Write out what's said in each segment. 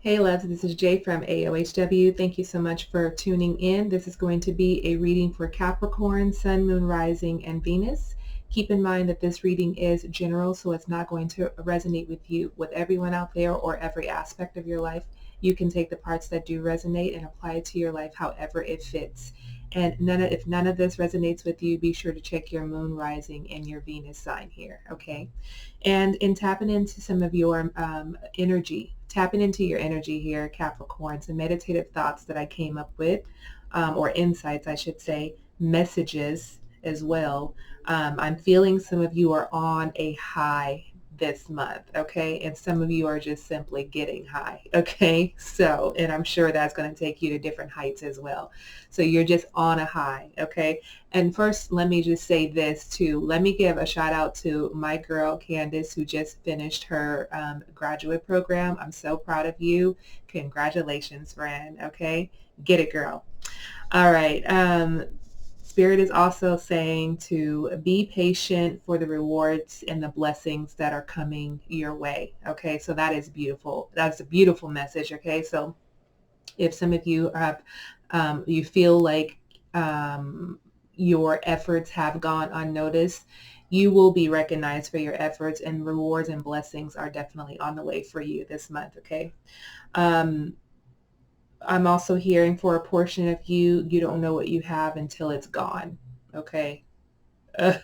Hey loves, this is Jay from AOHW. Thank you so much for tuning in. This is going to be a reading for Capricorn, Sun, Moon, Rising, and Venus. Keep in mind that this reading is general, so it's not going to resonate with everyone out there or every aspect of your life. You can take the parts that do resonate and apply it to your life however it fits. And if none of this resonates with you, be sure to check your Moon, Rising, and your Venus sign here, okay? And in tapping into some of your tapping into your energy here, Capricorn, some meditative thoughts that I came up with, or insights, I should say, messages as well. I'm feeling some of you are on a high this month, okay? And some of you are just simply getting high, okay? So, and I'm sure that's going to take you to different heights as well. So you're just on a high, okay? And first, let me just say this too. Let me give a shout out to my girl, Candace, who just finished her graduate program. I'm so proud of you. Congratulations, friend. Okay. Get it, girl. All right. Spirit is also saying to be patient for the rewards and the blessings that are coming your way. Okay. So that is beautiful. That's a beautiful message. Okay. So if some of you have, you feel like, your efforts have gone unnoticed, you will be recognized for your efforts, and rewards and blessings are definitely on the way for you this month, okay? I'm also hearing for a portion of you, you don't know what you have until it's gone, okay? That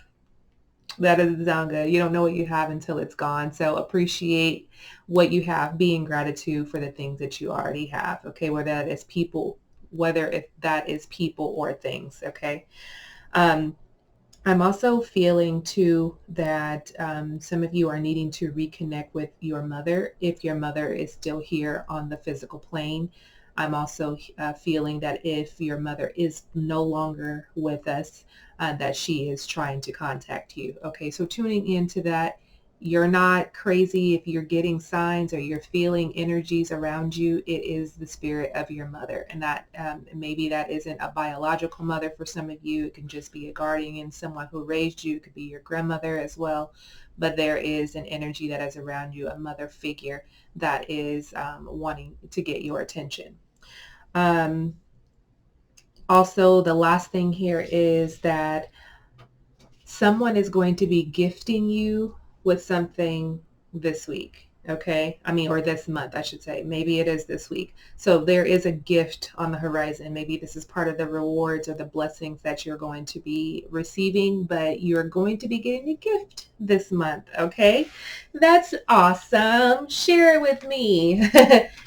doesn't sound good. You don't know what you have until it's gone. So appreciate what you have, be in gratitude for the things that you already have, okay? Whether that is people or things, okay? I'm also feeling too that some of you are needing to reconnect with your mother if your mother is still here on the physical plane. I'm also feeling that if your mother is no longer with us, that she is trying to contact you. Okay, so tuning into that, you're not crazy if you're getting signs or you're feeling energies around you. It is the spirit of your mother, and that maybe that isn't a biological mother for some of you. It can just be a guardian, someone who raised you. It could be your grandmother as well, but there is an energy that is around you, a mother figure that is wanting to get your attention. Also, the last thing here is that someone is going to be gifting you with something this week, okay? Or this month, I should say. Maybe it is this week. So there is a gift on the horizon. Maybe this is part of the rewards or the blessings that you're going to be receiving, but you're going to be getting a gift this month, okay? That's awesome. Share it with me.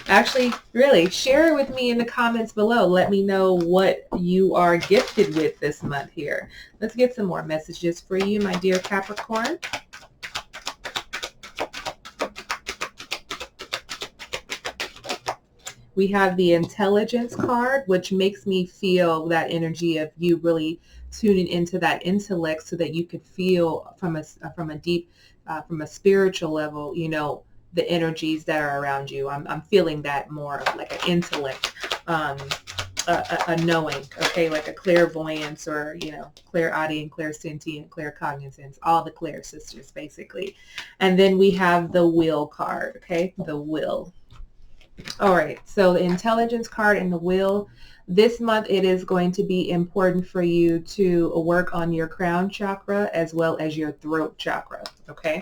Actually, really, share it with me in the comments below. Let me know what you are gifted with this month here. Let's get some more messages for you, my dear Capricorn. We have the intelligence card, which makes me feel that energy of you really tuning into that intellect so that you could feel from a deep, from a spiritual level, the energies that are around you. I'm feeling that more of like an intellect, a knowing, okay, like a clairvoyance or, clairaudient, clairsentient, claircognizance, all the clair sisters basically. And then we have the will card, okay, the will. All right, so the intelligence card and the will. This month it is going to be important for you to work on your crown chakra as well as your throat chakra, okay?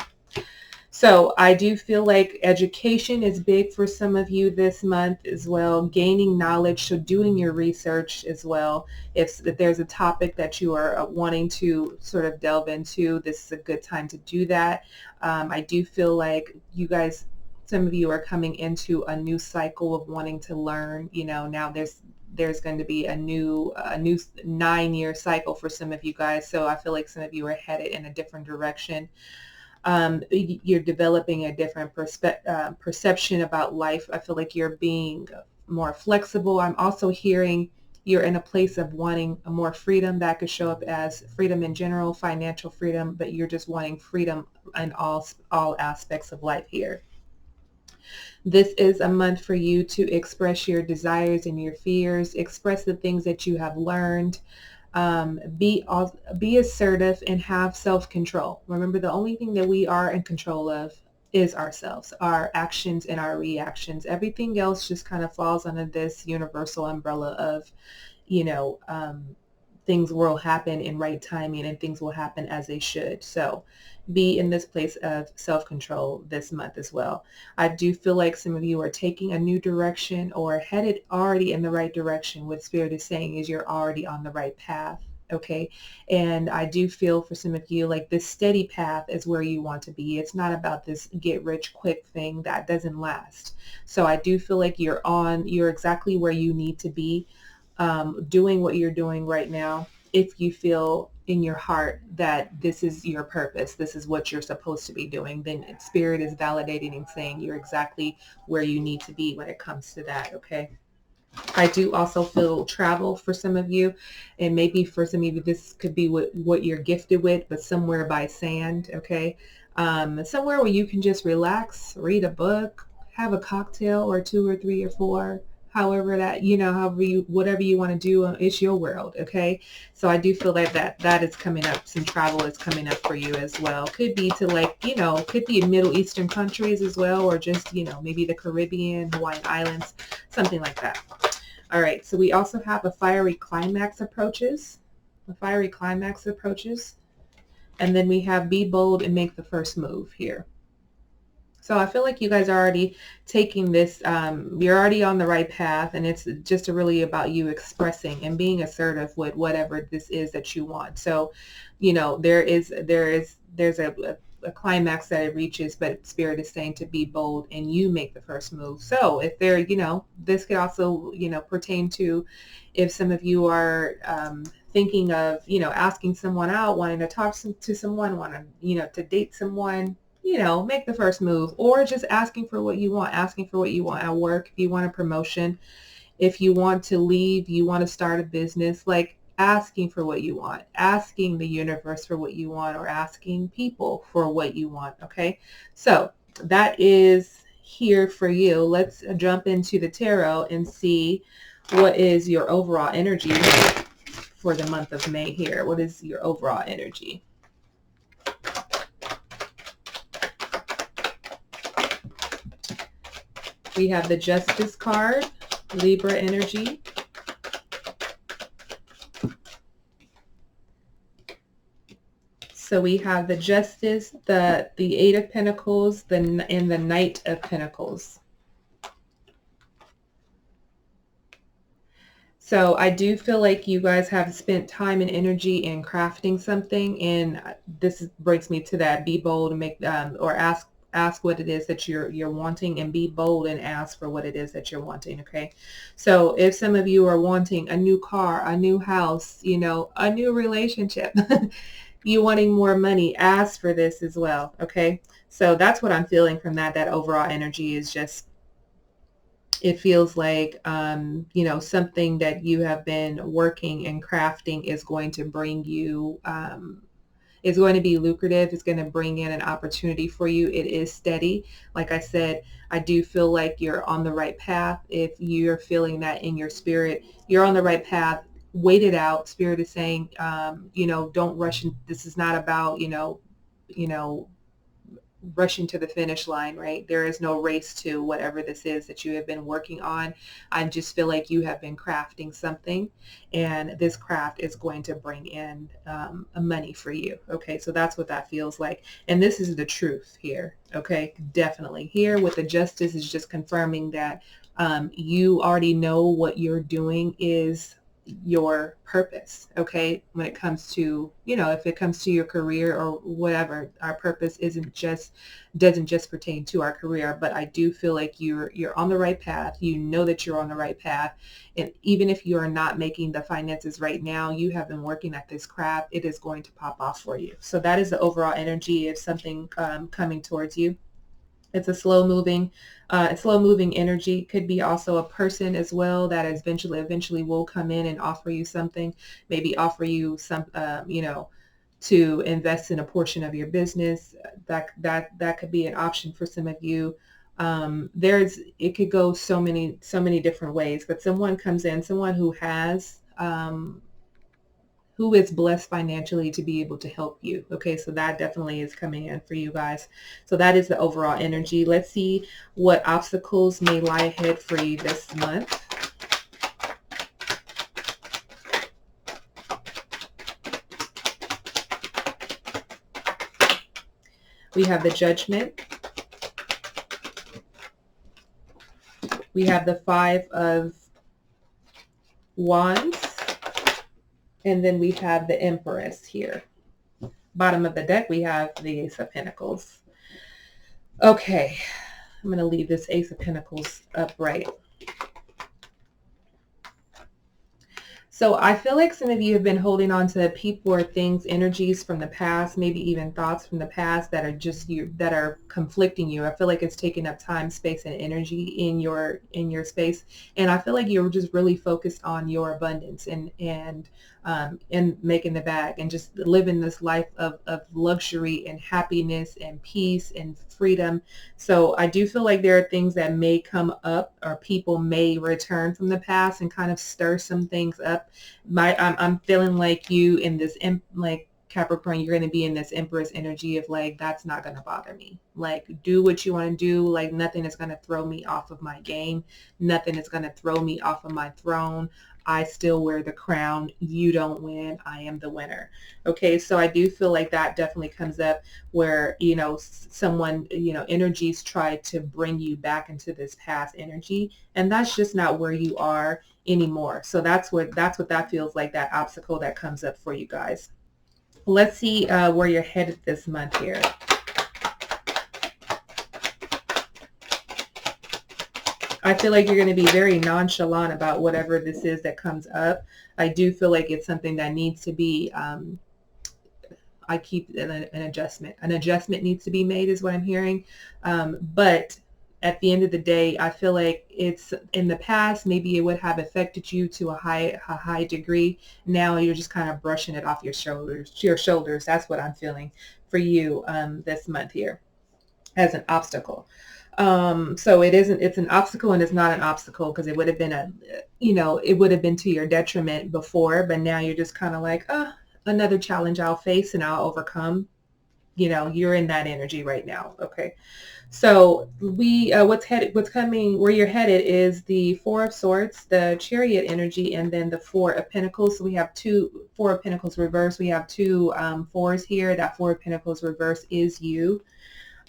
So I do feel like education is big for some of you this month as well, gaining knowledge, so doing your research as well. If there's a topic that you are wanting to sort of delve into, this is a good time to do that. I do feel like you guys, some of you are coming into a new cycle of wanting to learn. Now there's going to be a new 9-year cycle for some of you guys. So I feel like some of you are headed in a different direction. You're developing a different perception about life. I feel like you're being more flexible. I'm also hearing you're in a place of wanting more freedom. That could show up as freedom in general, financial freedom, but you're just wanting freedom in all aspects of life here. This is a month for you to express your desires and your fears, express the things that you have learned. Be assertive and have self-control. Remember, the only thing that we are in control of is ourselves, our actions and our reactions. Everything else just kind of falls under this universal umbrella of, you know, things will happen in right timing and things will happen as they should. So be in this place of self-control this month as well. I do feel like some of you are taking a new direction or headed already in the right direction. What Spirit is saying is you're already on the right path. Okay. And I do feel for some of you like this steady path is where you want to be. It's not about this get rich quick thing that doesn't last. So I do feel like you're exactly where you need to be, doing what you're doing right now. If you feel in your heart that this is your purpose, this is what you're supposed to be doing, then Spirit is validating and saying you're exactly where you need to be when it comes to that. Okay. I do also feel travel for some of you, and maybe for some of you this could be what you're gifted with, but somewhere by sand. Okay. Somewhere where you can just relax, read a book, have a cocktail or two or three or four, however that, however you, whatever you want to do, it's your world. Okay. So I do feel like that is coming up. Some travel is coming up for you as well. Could be to like, could be in Middle Eastern countries as well, or just, maybe the Caribbean, Hawaiian Islands, something like that. All right, so we also have a fiery climax approaches. The fiery climax approaches. And then we have be bold and make the first move here. So I feel like you guys are already taking this, you're already on the right path, and it's just really about you expressing and being assertive with whatever this is that you want. So, there's a climax that it reaches, but Spirit is saying to be bold and you make the first move. So if there, this could also, pertain to if some of you are thinking of, asking someone out, wanting to talk to someone, wanting, to date someone, make the first move, or just asking for what you want at work. If you want a promotion, if you want to leave, you want to start a business, like asking for what you want, asking the universe for what you want, or asking people for what you want. Okay. So that is here for you. Let's jump into the tarot and see what is your overall energy for the month of May here. What is your overall energy? We have the Justice card, Libra energy. So we have the Justice, the Eight of Pentacles, and the Knight of Pentacles. So I do feel like you guys have spent time and energy in crafting something, and this brings me to that: be bold and make, or ask what it is that you're wanting, and be bold and ask for what it is that you're wanting. Okay. So if some of you are wanting a new car, a new house, a new relationship, you wanting more money, ask for this as well. Okay. So that's what I'm feeling from that overall energy is just, it feels like, something that you have been working and crafting is going to bring you, is going to be lucrative. It's going to bring in an opportunity for you. It is steady. Like I said, I do feel like you're on the right path. If you're feeling that in your spirit, you're on the right path. Wait it out. Spirit is saying, don't rush. This is not about, rushing to the finish line, right? There is no race to whatever this is that you have been working on. I just feel like you have been crafting something, and this craft is going to bring in money for you. Okay, so that's what that feels like. And this is the truth here. Okay, definitely. Here with the Justice is just confirming that you already know what you're doing is your purpose. Okay, when it comes to, if it comes to your career or whatever, our purpose doesn't just pertain to our career, but I do feel like you're on the right path. You know that you're on the right path, and even if you are not making the finances right now, you have been working at this craft. It is going to pop off for you. So that is the overall energy of something coming towards you. It's a slow moving energy. Could be also a person as well that eventually will come in and offer you something, maybe offer you some, to invest in a portion of your business. That could be an option for some of you. It could go so many different ways, but someone comes in, someone who has, who is blessed financially to be able to help you. Okay, so that definitely is coming in for you guys. So that is the overall energy. Let's see what obstacles may lie ahead for you this month. We have the Judgment. We have the Five of Wands. And then we have the Empress here. Bottom of the deck, we have the Ace of Pentacles. Okay, I'm going to leave this Ace of Pentacles upright. So I feel like some of you have been holding on to people or things, energies from the past, maybe even thoughts from the past that are just you, that are conflicting you. I feel like it's taking up time, space, and energy in your space. And I feel like you're just really focused on your abundance and making the bag and just living this life of luxury and happiness and peace and freedom. So I do feel like there are things that may come up, or people may return from the past and kind of stir some things up. I'm feeling like you in this, like Capricorn, you're going to be in this Empress energy of like, that's not going to bother me. Like, do what you want to do. Like, nothing is going to throw me off of my game. Nothing is going to throw me off of my throne. I still wear the crown. You don't win. I am the winner. Okay, so I do feel like that definitely comes up where, you know, someone, you know, energies try to bring you back into this past energy, and that's just not where you are anymore. So that's what that feels like, that obstacle that comes up for you guys. Let's see where you're headed this month here. I feel like you're going to be very nonchalant about whatever this is that comes up. I do feel like it's something that needs to be, I keep an adjustment. An adjustment needs to be made is what I'm hearing. But at the end of the day, I feel like it's in the past, maybe it would have affected you to a high degree. Now you're just kind of brushing it off your shoulders. That's what I'm feeling for you this month here as an obstacle. So it's an obstacle and it's not an obstacle, because it would have been it would have been to your detriment before, but now you're just kind of like, oh, another challenge I'll face and I'll overcome. You know, you're in that energy right now. Okay. So what's coming, where you're headed is the Four of Swords, the Chariot energy, and then the Four of Pentacles. So we have Four of Pentacles reverse. We have two fours here. That Four of Pentacles reverse is you.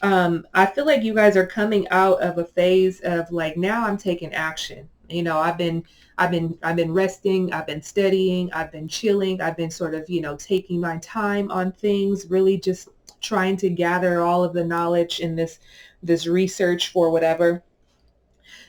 I feel like you guys are coming out of a phase of like, now I'm taking action. You know, I've been resting, I've been studying, I've been chilling, I've been sort of, you know, taking my time on things, really just trying to gather all of the knowledge in this research for whatever.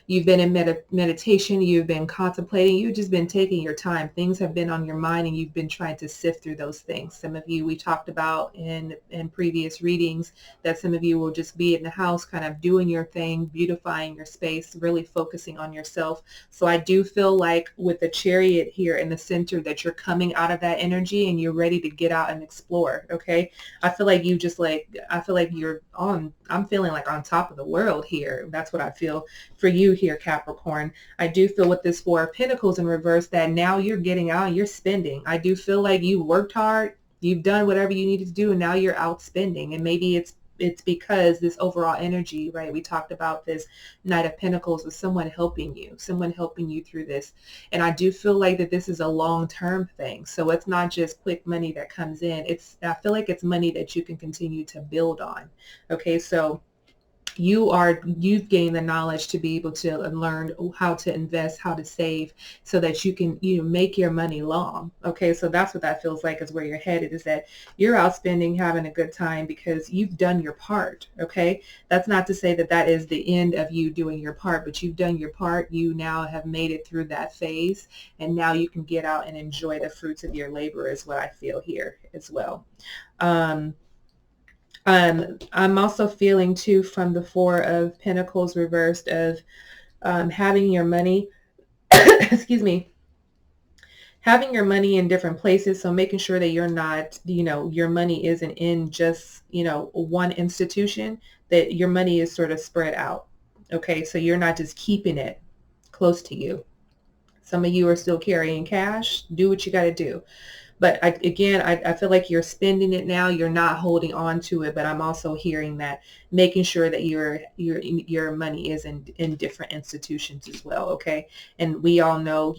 You've been in meditation, you've been contemplating, you've just been taking your time. Things have been on your mind and you've been trying to sift through those things. Some of you, we talked about in previous readings that some of you will just be in the house kind of doing your thing, beautifying your space, really focusing on yourself. So I do feel like with the Chariot here in the center that you're coming out of that energy and you're ready to get out and explore. Okay. I feel like I feel like I'm feeling like on top of the world here. That's what I feel for you here, Capricorn. I do feel with this Four of Pentacles in reverse that now you're getting out and you're spending. I do feel like you worked hard, you've done whatever you needed to do, and now you're out spending. And maybe it's because this overall energy, right? We talked about this Knight of Pentacles with someone helping you through this. And I do feel like that this is a long-term thing. So it's not just quick money that comes in. I feel like it's money that you can continue to build on. Okay, so you've gained the knowledge to be able to learn how to invest, how to save, so that you can make your money long. Okay, so that's what that feels like, is where you're headed, is that you're out spending, having a good time because you've done your part. Okay, that's not to say that that is the end of you doing your part, but you've done your part. You now have made it through that phase, and now you can get out and enjoy the fruits of your labor, is what I feel here as well. I'm also feeling too, from the Four of Pentacles reversed, of having your money, excuse me, having your money in different places. So making sure that you're not, your money isn't in just, one institution, that your money is sort of spread out. Okay, so you're not just keeping it close to you. Some of you are still carrying cash. Do what you got to do. But I feel like you're spending it now. You're not holding on to it. But I'm also hearing that making sure that your money is in different institutions as well. Okay. And we all know,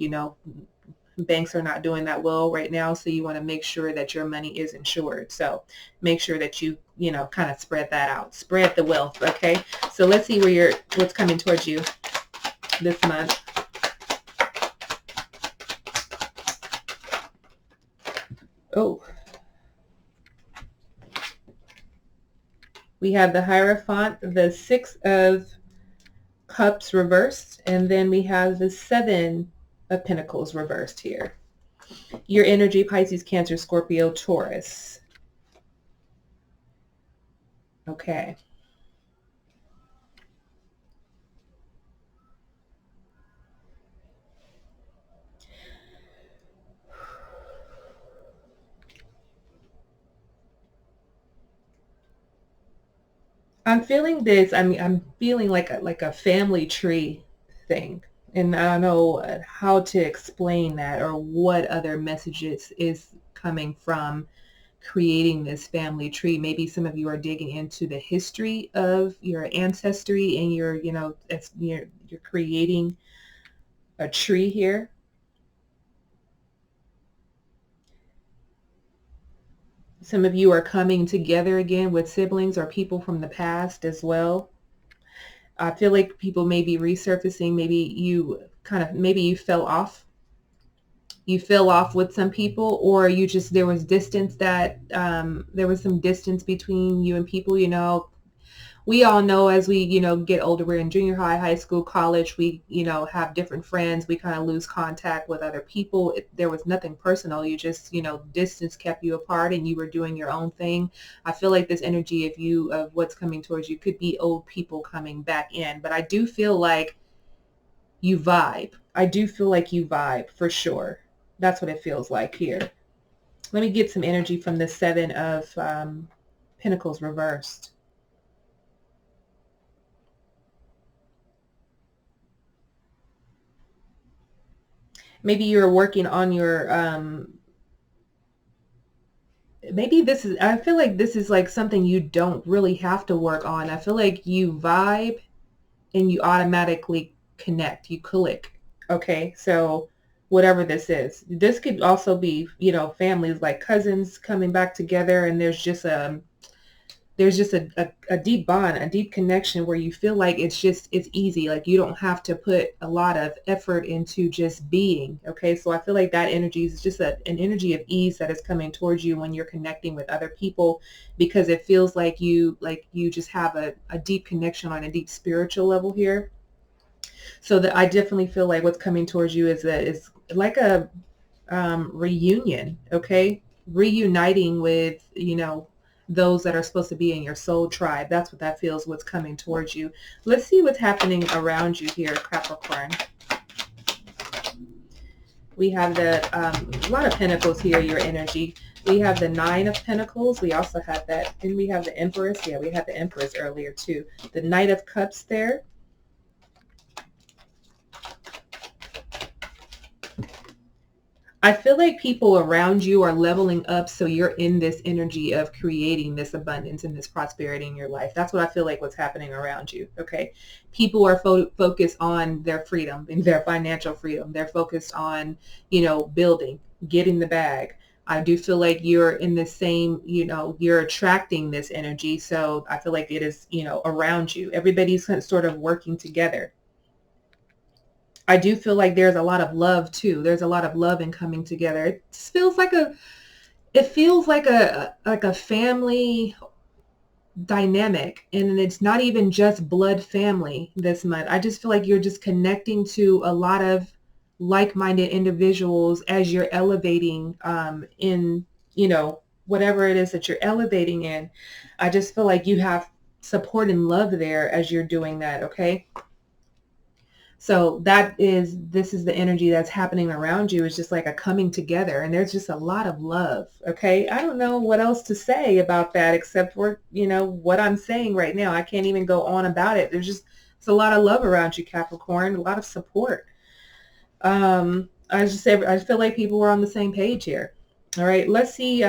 banks are not doing that well right now. So you want to make sure that your money is insured. So make sure that you kind of spread that out, spread the wealth. Okay. So let's see what's coming towards you this month. Oh, we have the Hierophant, the Six of Cups reversed, and then we have the Seven of Pentacles reversed here. Your energy, Pisces, Cancer, Scorpio, Taurus. Okay. I'm feeling this. I mean, I'm feeling like a family tree thing, and I don't know how to explain that or what other messages is coming from creating this family tree. Maybe some of you are digging into the history of your ancestry, and you're creating a tree here. Some of you are coming together again with siblings or people from the past as well. I feel like people may be resurfacing. Maybe you fell off. You fell off with some people, or there was distance there was some distance between you and people. We all know as we, get older, we're in junior high, high school, college, we, have different friends. We kind of lose contact with other people. There was nothing personal. You just, distance kept you apart and you were doing your own thing. I feel like this energy of what's coming towards you could be old people coming back in, but I do feel like you vibe. I do feel like you vibe for sure. That's what it feels like here. Let me get some energy from the Seven of Pentacles reversed. Maybe you're working on your I feel like this is like something you don't really have to work on. I feel like you vibe and you automatically connect, you click. Okay, so whatever this could also be, families like cousins coming back together, and there's just a deep bond, a deep connection where you feel like it's easy. Like you don't have to put a lot of effort into just being. Okay. So I feel like that energy is just an energy of ease that is coming towards you when you're connecting with other people, because it feels like you just have a deep connection on a deep spiritual level here. So that I definitely feel like what's coming towards you is like a reunion. Okay. Reuniting with, those that are supposed to be in your soul tribe. That's what that feels, what's coming towards you. Let's see what's happening around you here, Capricorn. We have a lot of pentacles here, your energy. We have the Nine of Pentacles. We also have that. And we have the Empress. Yeah, we had the Empress earlier too. The Knight of Cups there. I feel like people around you are leveling up, so you're in this energy of creating this abundance and this prosperity in your life. That's what I feel like what's happening around you, okay? People are focused on their freedom and their financial freedom. They're focused on, building, getting the bag. I do feel like you're in the same, you're attracting this energy, so I feel like it is, around you. Everybody's sort of working together. I do feel like there's a lot of love too. There's a lot of love in coming together. It feels like a family dynamic, and it's not even just blood family this month. I just feel like you're just connecting to a lot of like-minded individuals as you're elevating in, whatever it is that you're elevating in. I just feel like you have support and love there as you're doing that, okay? So this is the energy that's happening around you. It's just like a coming together, and there's just a lot of love. Okay. I don't know what else to say about that except for, what I'm saying right now. I can't even go on about it. It's a lot of love around you, Capricorn, a lot of support. I feel like people were on the same page here. All right, let's see.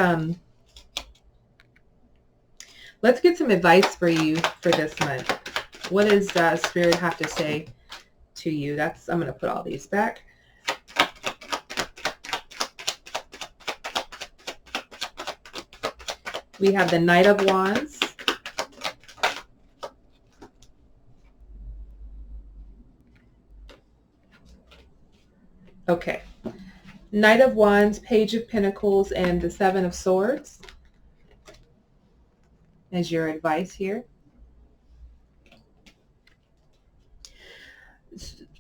Let's get some advice for you for this month. What does Spirit have to say to you? I'm going to put all these back. We have the Knight of Wands. Okay. Knight of Wands, Page of Pentacles, and the Seven of Swords as your advice here.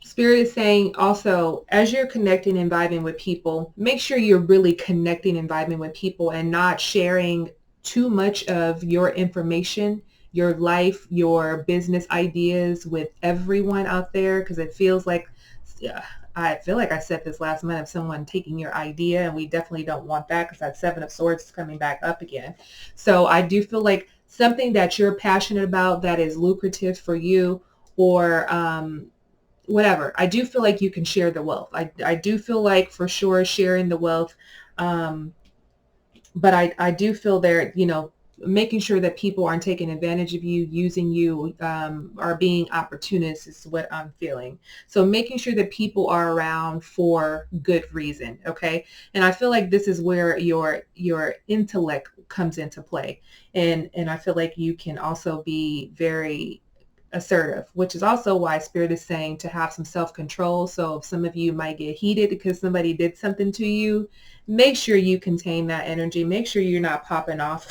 Spirit is saying also, as you're connecting and vibing with people, make sure you're really connecting and vibing with people and not sharing too much of your information, your life, your business ideas with everyone out there, because it feels like, yeah, I feel like I said this last month of someone taking your idea, and we definitely don't want that because that Seven of Swords is coming back up again. So I do feel like something that you're passionate about that is lucrative for you, or whatever. I do feel like you can share the wealth. I do feel like for sure sharing the wealth. But I do feel there, making sure that people aren't taking advantage of you, using you, are being opportunists is what I'm feeling. So making sure that people are around for good reason. Okay. And I feel like this is where your intellect comes into play. And I feel like you can also be very assertive, which is also why Spirit is saying to have some self-control. So if some of you might get heated because somebody did something to you, make sure you contain that energy. Make sure you're not popping off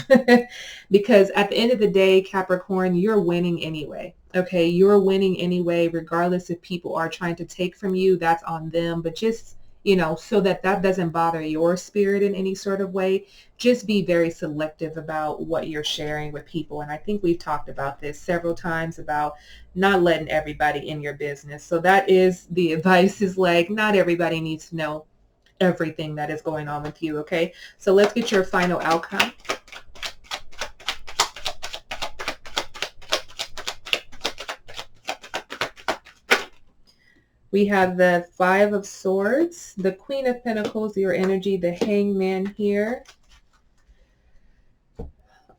because at the end of the day, Capricorn, you're winning anyway. Okay, you're winning anyway, regardless if people are trying to take from you, that's on them. But just, so that doesn't bother your spirit in any sort of way, just be very selective about what you're sharing with people. And I think we've talked about this several times about not letting everybody in your business. So that is the advice, is like, not everybody needs to know everything that is going on with you. Okay, so let's get your final outcome. We have the Five of Swords, the Queen of Pentacles, your energy, the Hangman here.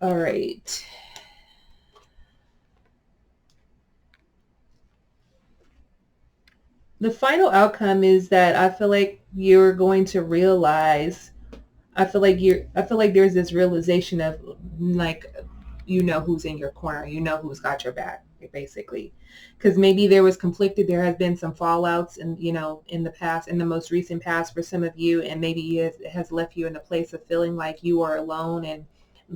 All right. The final outcome is that I feel like you're going to realize, I feel like there's this realization of, like, who's in your corner, who's got your back, basically. Because maybe there has been some fallouts in the past, in the most recent past for some of you, and maybe it has left you in a place of feeling like you are alone and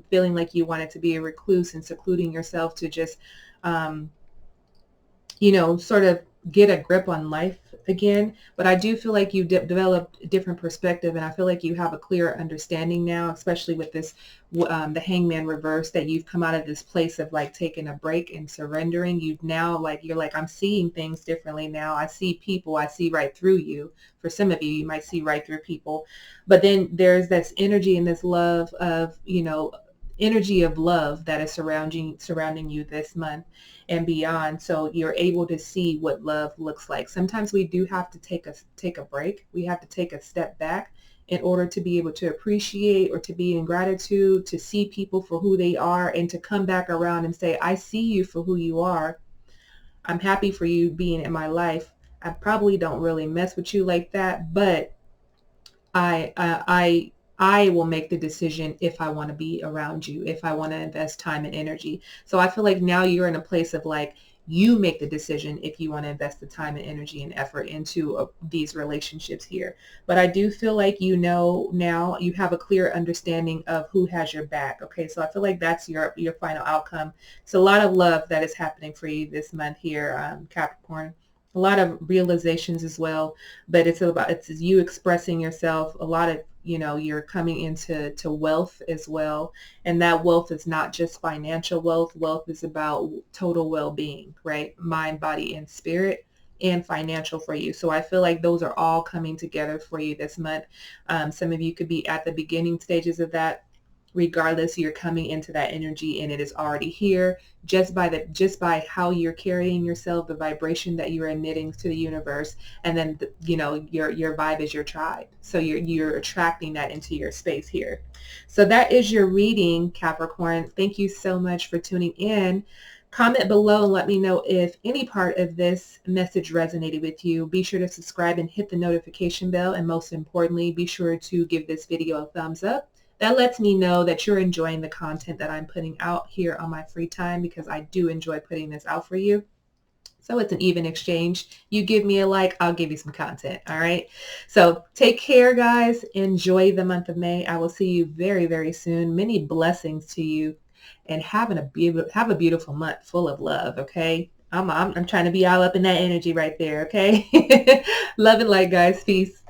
feeling like you wanted to be a recluse and secluding yourself to just, sort of get a grip on life again. But I do feel like you developed a different perspective, and I feel like you have a clearer understanding now, especially with this, the Hangman reverse, that you've come out of this place of like taking a break and surrendering. You've now, like, you're like, I'm seeing things differently now. I see people, I see right through you. For some of you, you might see right through people. But then there's this energy and this love of, energy of love that is surrounding you this month and beyond. So you're able to see what love looks like. Sometimes we do have to take a break. We have to take a step back in order to be able to appreciate, or to be in gratitude, to see people for who they are, and to come back around and say, I see you for who you are. I'm happy for you being in my life. I probably don't really mess with you like that, but I will make the decision if I want to be around you, if I want to invest time and energy. So I feel like now you're in a place of like, you make the decision if you want to invest the time and energy and effort into these relationships here. But I do feel like, now you have a clear understanding of who has your back. Okay, so I feel like that's your final outcome. It's a lot of love that is happening for you this month here, Capricorn. A lot of realizations as well, but it's you expressing yourself. A lot of, you're coming into wealth as well, and that wealth is not just financial wealth. Wealth is about total well-being, right? Mind, body, and spirit, and financial for you. So I feel like those are all coming together for you this month. Some of you could be at the beginning stages of that, regardless, you're coming into that energy and it is already here just by how you're carrying yourself, the vibration that you're emitting to the universe. And then your vibe is your tribe, so you're attracting that into your space here. So that is your reading, Capricorn. Thank you so much for tuning in. Comment below and let me know if any part of this message resonated with you. Be sure to subscribe and hit the notification bell, and most importantly, be sure to give this video a thumbs up. That lets me know that you're enjoying the content that I'm putting out here on my free time, because I do enjoy putting this out for you. So it's an even exchange. You give me a like, I'll give you some content. All right. So take care, guys. Enjoy the month of May. I will see you very, very soon. Many blessings to you, and have a beautiful month full of love. Okay. I'm trying to be all up in that energy right there. Okay. Love and light, guys. Peace.